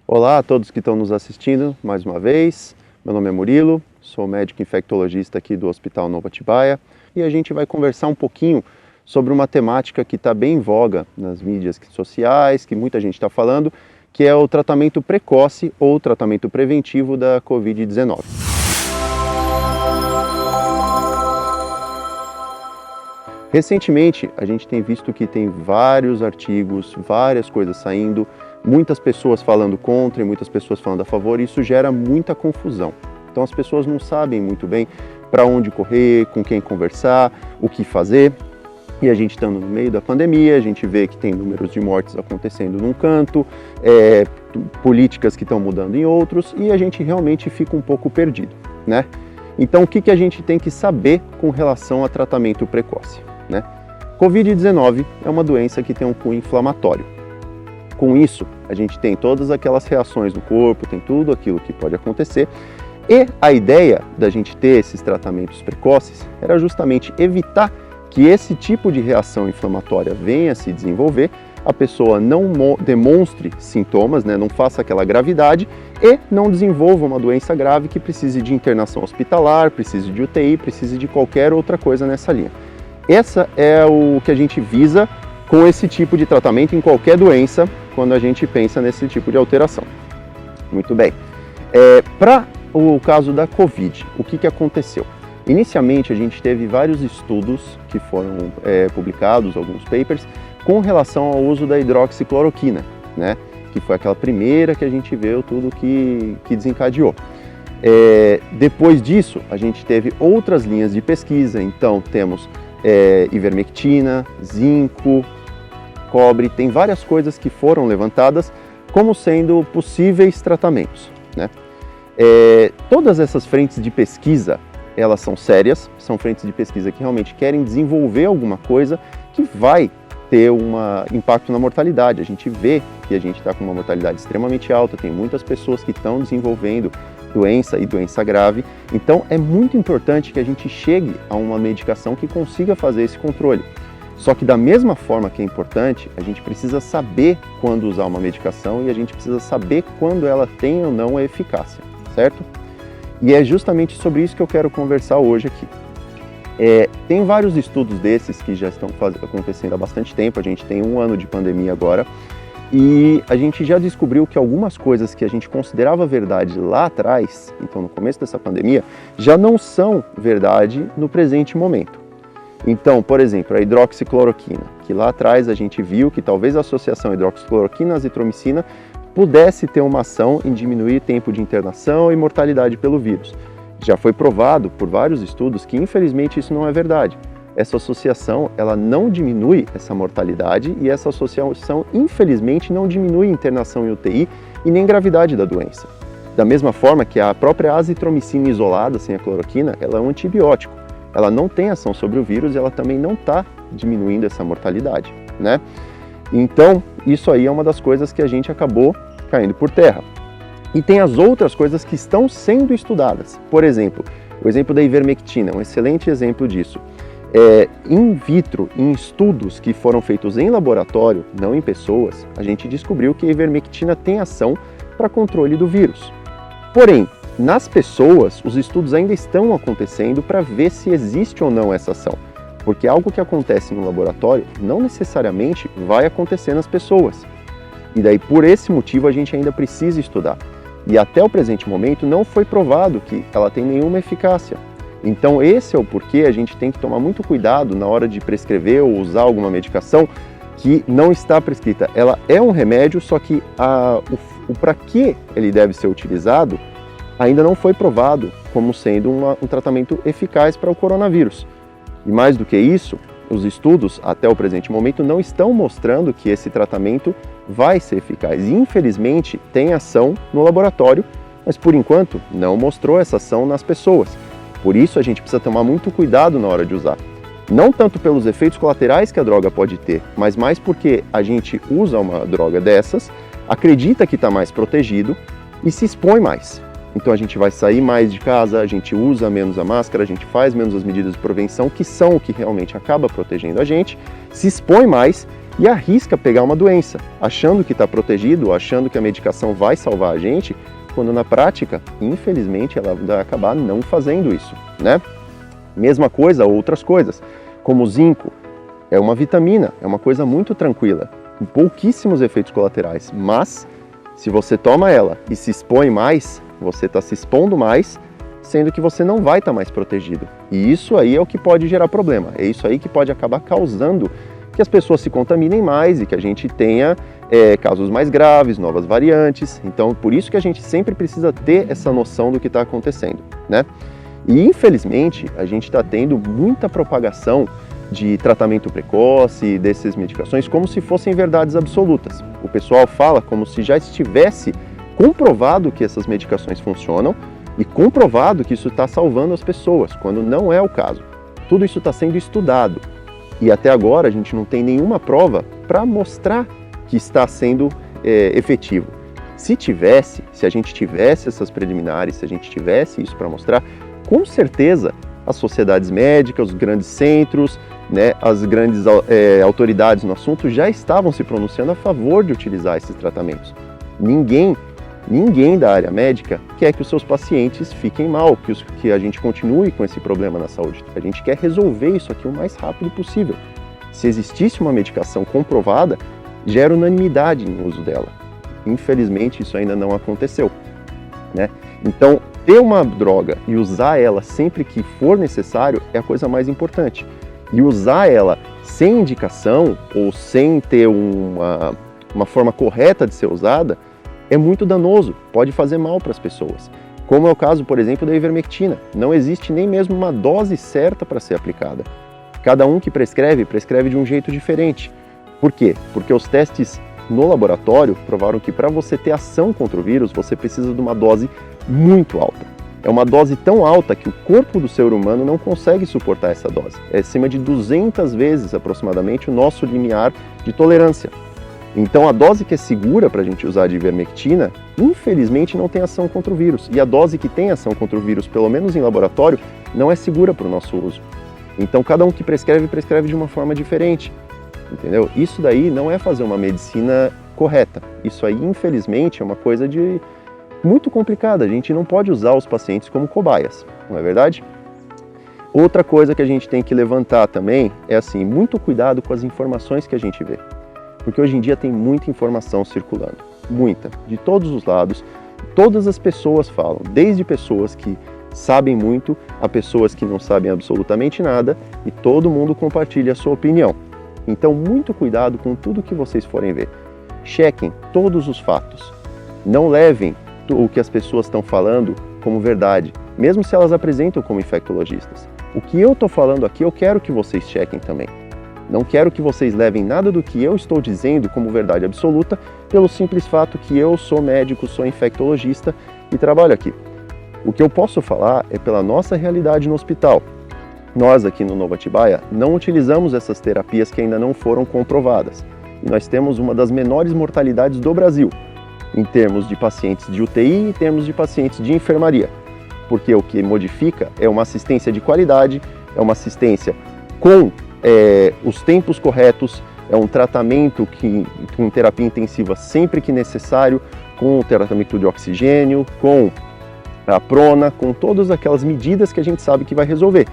Olá a todos que estão nos assistindo mais uma vez. Meu nome é Murilo, sou médico infectologista aqui do Hospital Novo Atibaia e a gente vai conversar um pouquinho sobre uma temática que está bem em voga nas mídias sociais, que muita gente está falando, que é o tratamento precoce ou tratamento preventivo da Covid-19. Recentemente, a gente tem visto que tem vários artigos, várias coisas saindo, muitas pessoas falando contra e muitas pessoas falando a favor, e isso gera muita confusão. Então as pessoas não sabem muito bem para onde correr, com quem conversar, o que fazer. E a gente estando no meio da pandemia, a gente vê que tem números de mortes acontecendo num canto, políticas que estão mudando em outros, e a gente realmente fica um pouco perdido, né? Então o que a gente tem que saber com relação a tratamento precoce, né? Covid-19 é uma doença que tem um cunho inflamatório. Com isso, a gente tem todas aquelas reações no corpo, tem tudo aquilo que pode acontecer, e a ideia da gente ter esses tratamentos precoces era justamente evitar que esse tipo de reação inflamatória venha a se desenvolver, a pessoa não demonstre sintomas, né, não faça aquela gravidade e não desenvolva uma doença grave que precise de internação hospitalar, precise de UTI, precise de qualquer outra coisa nessa linha. Essa é o que a gente visa com esse tipo de tratamento em qualquer doença, quando a gente pensa nesse tipo de alteração. Muito bem. Para o caso da Covid, o que aconteceu? Inicialmente, a gente teve vários estudos que foram publicados, alguns papers, com relação ao uso da hidroxicloroquina, né? Que foi aquela primeira que a gente viu tudo que desencadeou. Depois disso, a gente teve outras linhas de pesquisa, então temos ivermectina, zinco, cobre, tem várias coisas que foram levantadas como sendo possíveis tratamentos, né? Todas essas frentes de pesquisa, elas são sérias, são frentes de pesquisa que realmente querem desenvolver alguma coisa que vai ter um impacto na mortalidade. A gente vê que a gente está com uma mortalidade extremamente alta, tem muitas pessoas que estão desenvolvendo doença e doença grave, então é muito importante que a gente chegue a uma medicação que consiga fazer esse controle. Só que da mesma forma que é importante, a gente precisa saber quando usar uma medicação e a gente precisa saber quando ela tem ou não a eficácia, certo? E é justamente sobre isso que eu quero conversar hoje aqui. Tem vários estudos desses que já estão acontecendo há bastante tempo, a gente tem 1 ano de pandemia agora, e a gente já descobriu que algumas coisas que a gente considerava verdade lá atrás, então no começo dessa pandemia, já não são verdade no presente momento. Então, por exemplo, a hidroxicloroquina, que lá atrás a gente viu que talvez a associação hidroxicloroquina-azitromicina pudesse ter uma ação em diminuir tempo de internação e mortalidade pelo vírus. Já foi provado por vários estudos que infelizmente isso não é verdade. Essa associação, ela não diminui essa mortalidade e essa associação infelizmente não diminui internação em UTI e nem gravidade da doença. Da mesma forma que a própria azitromicina isolada, sem a cloroquina, ela é um antibiótico. Ela não tem ação sobre o vírus e ela também não está diminuindo essa mortalidade, né? Então, isso aí é uma das coisas que a gente acabou caindo por terra. E tem as outras coisas que estão sendo estudadas. Por exemplo, o exemplo da ivermectina, um excelente exemplo disso. In vitro, em estudos que foram feitos em laboratório, não em pessoas, a gente descobriu que a ivermectina tem ação para controle do vírus. Porém, nas pessoas, os estudos ainda estão acontecendo para ver se existe ou não essa ação. Porque algo que acontece no laboratório não necessariamente vai acontecer nas pessoas. E daí, por esse motivo, a gente ainda precisa estudar. E até o presente momento não foi provado que ela tem nenhuma eficácia. Então esse é o porquê a gente tem que tomar muito cuidado na hora de prescrever ou usar alguma medicação que não está prescrita. Ela é um remédio, só que o para que ele deve ser utilizado ainda não foi provado como sendo um tratamento eficaz para o coronavírus. E mais do que isso, os estudos, até o presente momento, não estão mostrando que esse tratamento vai ser eficaz. E, infelizmente, tem ação no laboratório, mas, por enquanto, não mostrou essa ação nas pessoas. Por isso, a gente precisa tomar muito cuidado na hora de usar. Não tanto pelos efeitos colaterais que a droga pode ter, mas mais porque a gente usa uma droga dessas, acredita que está mais protegido e se expõe mais. Então a gente vai sair mais de casa, a gente usa menos a máscara, a gente faz menos as medidas de prevenção, que são o que realmente acaba protegendo a gente, se expõe mais e arrisca pegar uma doença, achando que está protegido, achando que a medicação vai salvar a gente, quando na prática, infelizmente, ela vai acabar não fazendo isso, né? Mesma coisa, outras coisas, como o zinco, é uma vitamina, é uma coisa muito tranquila, com pouquíssimos efeitos colaterais, mas se você toma ela e se expõe mais, você está se expondo mais, sendo que você não vai estar mais protegido. E isso aí é o que pode gerar problema, é isso aí que pode acabar causando que as pessoas se contaminem mais e que a gente tenha casos mais graves, novas variantes. Então, por isso que a gente sempre precisa ter essa noção do que está acontecendo, né? E, infelizmente, a gente está tendo muita propagação de tratamento precoce, dessas medicações, como se fossem verdades absolutas. O pessoal fala como se já estivesse comprovado que essas medicações funcionam e comprovado que isso está salvando as pessoas, quando não é o caso. Tudo isso está sendo estudado e até agora a gente não tem nenhuma prova para mostrar que está sendo efetivo. Se a gente tivesse essas preliminares, se a gente tivesse isso para mostrar, com certeza as sociedades médicas, os grandes centros, né, as grandes autoridades no assunto já estavam se pronunciando a favor de utilizar esses tratamentos. Ninguém da área médica quer que os seus pacientes fiquem mal, que a gente continue com esse problema na saúde. A gente quer resolver isso aqui o mais rápido possível. Se existisse uma medicação comprovada, gera unanimidade no uso dela. Infelizmente, isso ainda não aconteceu, né? Então, ter uma droga e usar ela sempre que for necessário é a coisa mais importante. E usar ela sem indicação ou sem ter uma forma correta de ser usada é muito danoso, pode fazer mal para as pessoas. Como é o caso, por exemplo, da ivermectina. Não existe nem mesmo uma dose certa para ser aplicada. Cada um que prescreve de um jeito diferente. Por quê? Porque os testes no laboratório provaram que para você ter ação contra o vírus, você precisa de uma dose muito alta. É uma dose tão alta que o corpo do ser humano não consegue suportar essa dose. É acima de 200 vezes aproximadamente o nosso limiar de tolerância. Então a dose que é segura para a gente usar de ivermectina, infelizmente não tem ação contra o vírus. E a dose que tem ação contra o vírus, pelo menos em laboratório, não é segura para o nosso uso. Então cada um que prescreve de uma forma diferente. Entendeu? Isso daí não é fazer uma medicina correta. Isso aí, infelizmente, é uma coisa muito complicada. A gente não pode usar os pacientes como cobaias, não é verdade? Outra coisa que a gente tem que levantar também é assim, muito cuidado com as informações que a gente vê. Porque hoje em dia tem muita informação circulando, muita, de todos os lados. Todas as pessoas falam, desde pessoas que sabem muito a pessoas que não sabem absolutamente nada, e todo mundo compartilha a sua opinião. Então, muito cuidado com tudo que vocês forem ver. Chequem todos os fatos. Não levem o que as pessoas estão falando como verdade, mesmo se elas apresentam como infectologistas. O que eu estou falando aqui, eu quero que vocês chequem também. Não quero que vocês levem nada do que eu estou dizendo como verdade absoluta, pelo simples fato que eu sou médico, sou infectologista e trabalho aqui. O que eu posso falar é pela nossa realidade no hospital. Nós aqui no Novo Atibaia não utilizamos essas terapias que ainda não foram comprovadas. E nós temos uma das menores mortalidades do Brasil, em termos de pacientes de UTI e em termos de pacientes de enfermaria. Porque o que modifica é uma assistência de qualidade, é uma assistência com os tempos corretos, é um tratamento com terapia intensiva sempre que necessário, com tratamento de oxigênio, com a prona, com todas aquelas medidas que a gente sabe que vai resolver.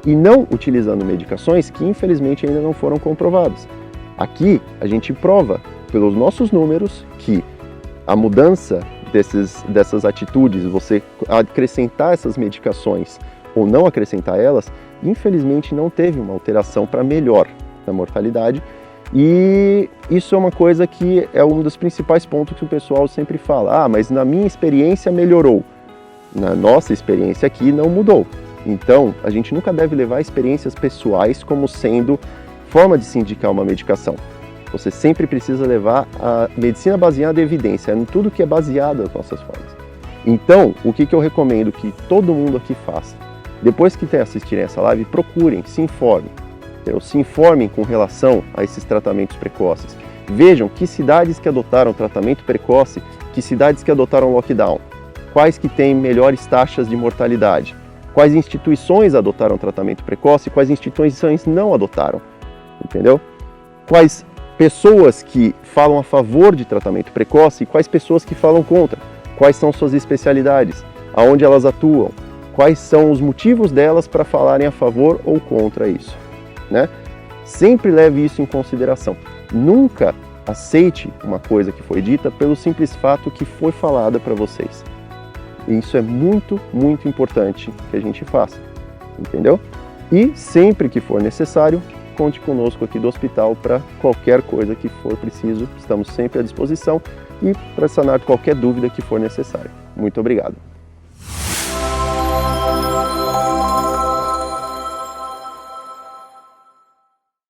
E não utilizando medicações que infelizmente ainda não foram comprovadas. Aqui a gente prova pelos nossos números que a mudança dessas atitudes, você acrescentar essas medicações ou não acrescentar elas, infelizmente não teve uma alteração para melhor na mortalidade. E isso é uma coisa que é um dos principais pontos que o pessoal sempre fala. Mas na minha experiência melhorou. Na nossa experiência aqui não mudou. Então, a gente nunca deve levar experiências pessoais como sendo forma de se indicar uma medicação. Você sempre precisa levar a medicina baseada em evidência, em tudo que é baseado nas nossas formas. Então, o que eu recomendo que todo mundo aqui faça? Depois que assistirem essa live, procurem, se informem. Se informem com relação a esses tratamentos precoces. Vejam que cidades que adotaram tratamento precoce, que cidades que adotaram lockdown, quais que têm melhores taxas de mortalidade. Quais instituições adotaram tratamento precoce e quais instituições não adotaram, entendeu? Quais pessoas que falam a favor de tratamento precoce e quais pessoas que falam contra, quais são suas especialidades, aonde elas atuam, quais são os motivos delas para falarem a favor ou contra isso, né? Sempre leve isso em consideração. Nunca aceite uma coisa que foi dita pelo simples fato que foi falada para vocês. E isso é muito, muito importante que a gente faça, entendeu? E sempre que for necessário, conte conosco aqui do hospital para qualquer coisa que for preciso. Estamos sempre à disposição e para sanar qualquer dúvida que for necessário. Muito obrigado.